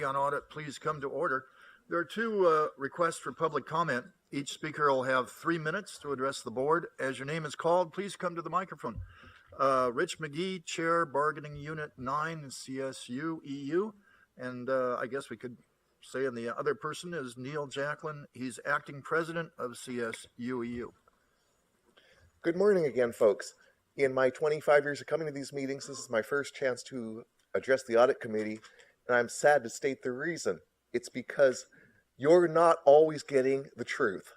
on audit please come to order. There are two requests for public comment. Each speaker will have 3 minutes to address the board. As your name is called, please come to the microphone. Rich McGee, Chair, Bargaining Unit 9, CSU EU. And I guess we could say, and the other person is Neil Jacklin. He's acting president of CSU EU. Good morning again, folks. In my 25 years of coming to these meetings, this is my first chance to address the audit committee, and I'm sad to state the reason. It's because you're not always getting the truth.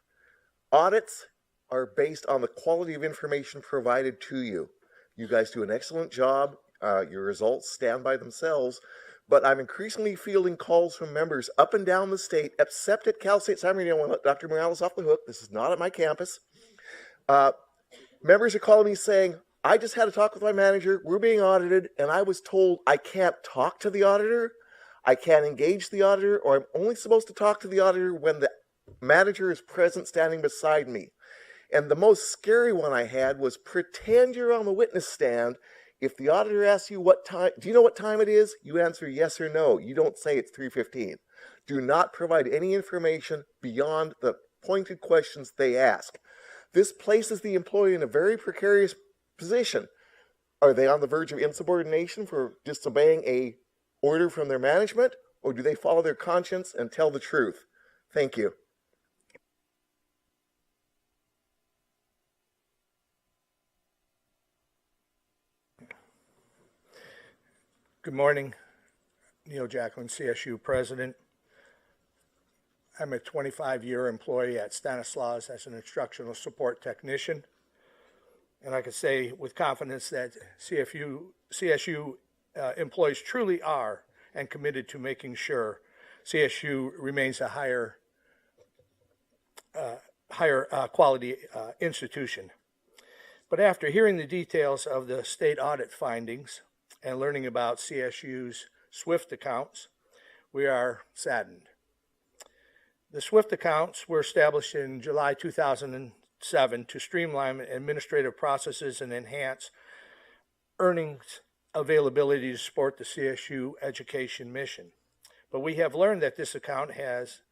Audits are based on the quality of information provided to you. You guys do an excellent job. Your results stand by themselves, but I'm increasingly fielding calls from members up and down the state, except at Cal State San Bernardino. I want to let Dr. Morales off the hook. This is not at my campus. Members are calling me saying, I just had a talk with my manager, we're being audited, and I was told I can't talk to the auditor, I can't engage the auditor, or I'm only supposed to talk to the auditor when the manager is present standing beside me. And the most scary one I had was pretend you're on the witness stand. If the auditor asks you what time, do you know what time it is? You answer yes or no. You don't say it's 3:15. Do not provide any information beyond the pointed questions they ask. This places the employee in a very precarious position. Are they on the verge of insubordination for disobeying a order from their management, or do they follow their conscience and tell the truth? Thank you. Good morning. Neil Jacklin, CSU President. I'm a 25-year employee at Stanislaus as an instructional support technician. And I can say with confidence that CSU employees truly are and committed to making sure CSU remains a higher quality institution. But after hearing the details of the state audit findings and learning about CSU's SWIFT accounts, we are saddened. The SWIFT accounts were established in July 2007 to streamline administrative processes and enhance earnings availability to support the CSU education mission. But we have learned that this account has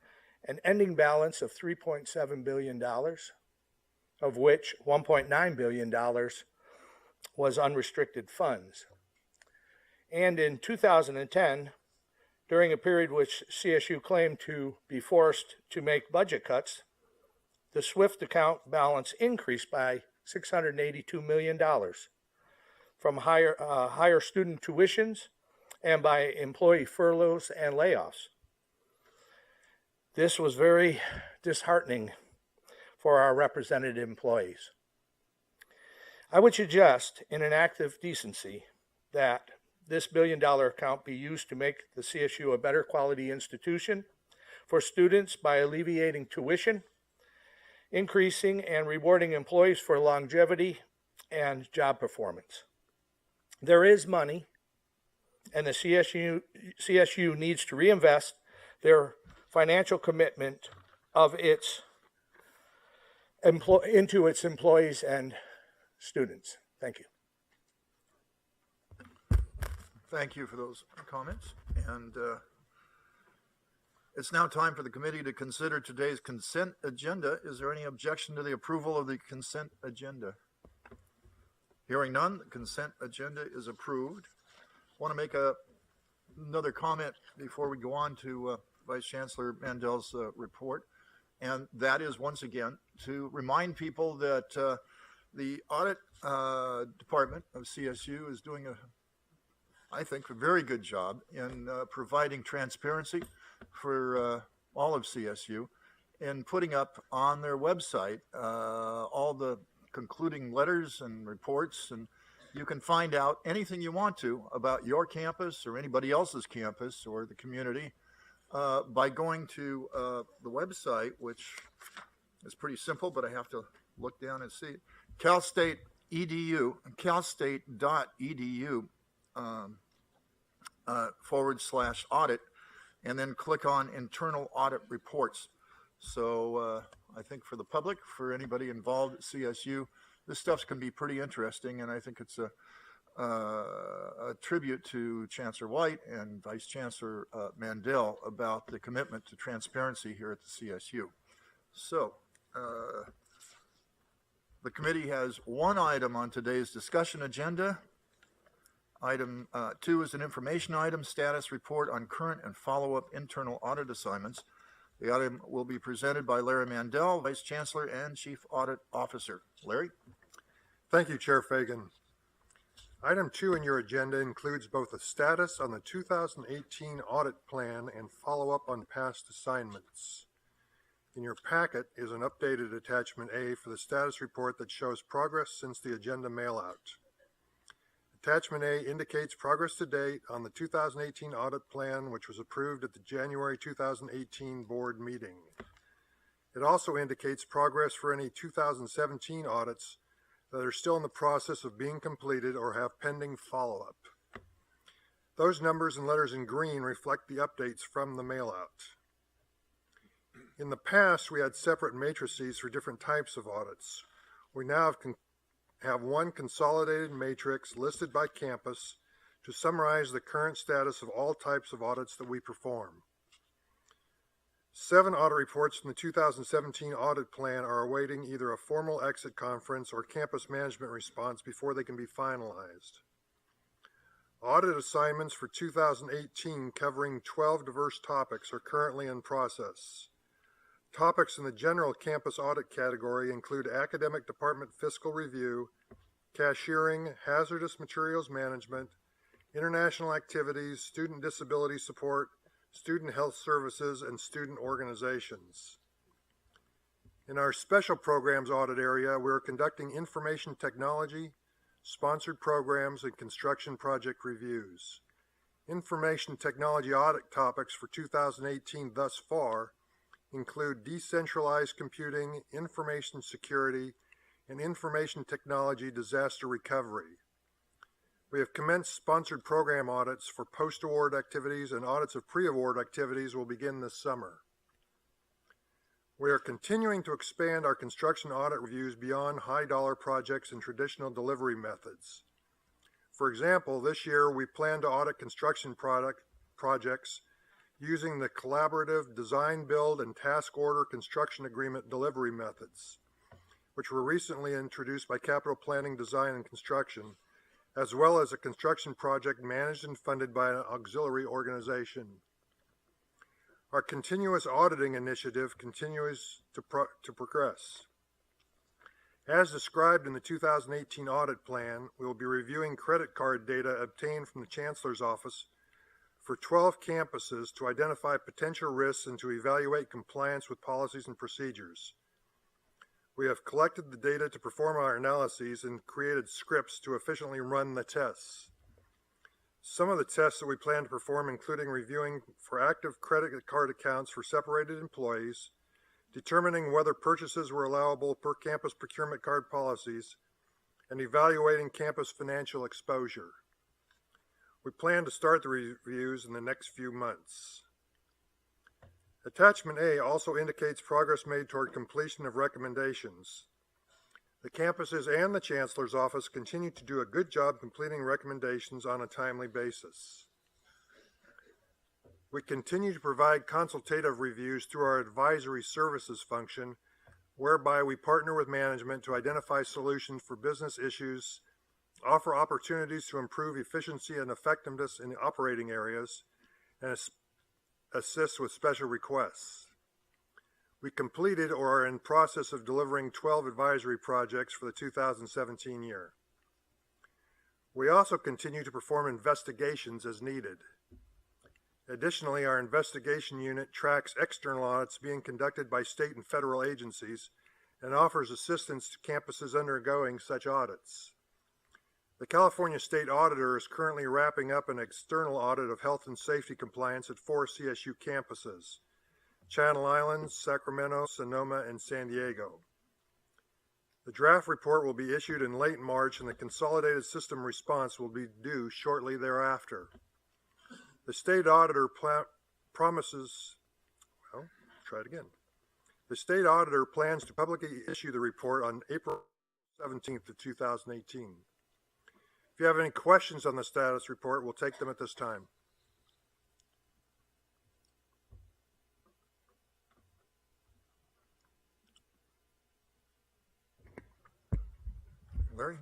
an ending balance of $3.7 billion, of which $1.9 billion was unrestricted funds. And in 2010, during a period which CSU claimed to be forced to make budget cuts, the SWIFT account balance increased by $682 million from higher student tuitions and by employee furloughs and layoffs. This was very disheartening for our represented employees. I would suggest, in an act of decency, that this billion-dollar account be used to make the CSU a better quality institution for students by alleviating tuition, increasing and rewarding employees for longevity and job performance. There is money, and the CSU needs to reinvest their financial commitment of into its employees and students. Thank you. Thank you for those comments. And it's now time for the committee to consider today's consent agenda. Is there any objection to the approval of the consent agenda? Hearing none, the consent agenda is approved. I want to make another comment before we go on to Vice Chancellor Mandel's report. And that is, once again, to remind people that the audit department of CSU is doing I think, a very good job in providing transparency for all of CSU and putting up on their website all the concluding letters and reports, and you can find out anything you want to about your campus or anybody else's campus or the community by going to the website, which is pretty simple, but I have to look down and see it. Cal State EDU, calstate.edu /audit, and then click on internal audit reports. So I think for the public, for anybody involved at CSU, this stuff can be pretty interesting, and I think it's a tribute to Chancellor White and Vice Chancellor Mandel about the commitment to transparency here at the CSU. So, the committee has one item on today's discussion agenda. Item 2 is an information item, status report on current and follow-up internal audit assignments. The item will be presented by Larry Mandel, Vice Chancellor and Chief Audit Officer. Larry? Thank you, Chair Fagan. Item 2 in your agenda includes both a status on the 2018 audit plan and follow-up on past assignments. In your packet is an updated attachment A for the status report that shows progress since the agenda mailout. Attachment A indicates progress to date on the 2018 audit plan, which was approved at the January 2018 board meeting. It also indicates progress for any 2017 audits that are still in the process of being completed or have pending follow-up. Those numbers and letters in green reflect the updates from the mailout. In the past, we had separate matrices for different types of audits. We now have one consolidated matrix listed by campus to summarize the current status of all types of audits that we perform. 7 audit reports from the 2017 audit plan are awaiting either a formal exit conference or campus management response before they can be finalized. Audit assignments for 2018 covering 12 diverse topics are currently in process. Topics in the general campus audit category include academic department fiscal review, cashiering, hazardous materials management, international activities, student disability support, student health services, and student organizations. In our special programs audit area, we're conducting information technology, sponsored programs, and construction project reviews. Information technology audit topics for 2018 thus far include decentralized computing, information security, and information technology disaster recovery. We have commenced sponsored program audits for post-award activities, and audits of pre-award activities will begin this summer. We are continuing to expand our construction audit reviews beyond high-dollar projects and traditional delivery methods. For example, this year we plan to audit construction projects using the collaborative design, build, and task order construction agreement delivery methods, which were recently introduced by Capital Planning, Design, and Construction, as well as a construction project managed and funded by an auxiliary organization. Our continuous auditing initiative continues to progress. As described in the 2018 audit plan, we will be reviewing credit card data obtained from the Chancellor's Office for 12 campuses to identify potential risks and to evaluate compliance with policies and procedures. We have collected the data to perform our analyses and created scripts to efficiently run the tests. Some of the tests that we plan to perform including reviewing for active credit card accounts for separated employees, determining whether purchases were allowable per campus procurement card policies, and evaluating campus financial exposure. We plan to start the reviews in the next few months. Attachment A also indicates progress made toward completion of recommendations. The campuses and the Chancellor's Office continue to do a good job completing recommendations on a timely basis. We continue to provide consultative reviews through our advisory services function, whereby we partner with management to identify solutions for business issues, offer opportunities to improve efficiency and effectiveness in operating areas, and assist with special requests. We completed or are in process of delivering 12 advisory projects for the 2017 year. We also continue to perform investigations as needed. Additionally, our investigation unit tracks external audits being conducted by state and federal agencies and offers assistance to campuses undergoing such audits. The California State Auditor is currently wrapping up an external audit of health and safety compliance at 4 CSU campuses: Channel Islands, Sacramento, Sonoma, and San Diego. The draft report will be issued in late March, and the consolidated system response will be due shortly thereafter. The state auditor The state auditor plans to publicly issue the report on April 17th of 2018. If you have any questions on the status report, we'll take them at this time. Larry?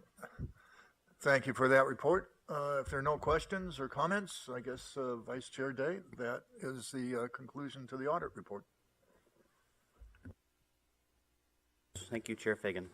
Thank you for that report. If there are no questions or comments, I guess Vice Chair Day, that is the conclusion to the audit report. Thank you, Chair Fagan.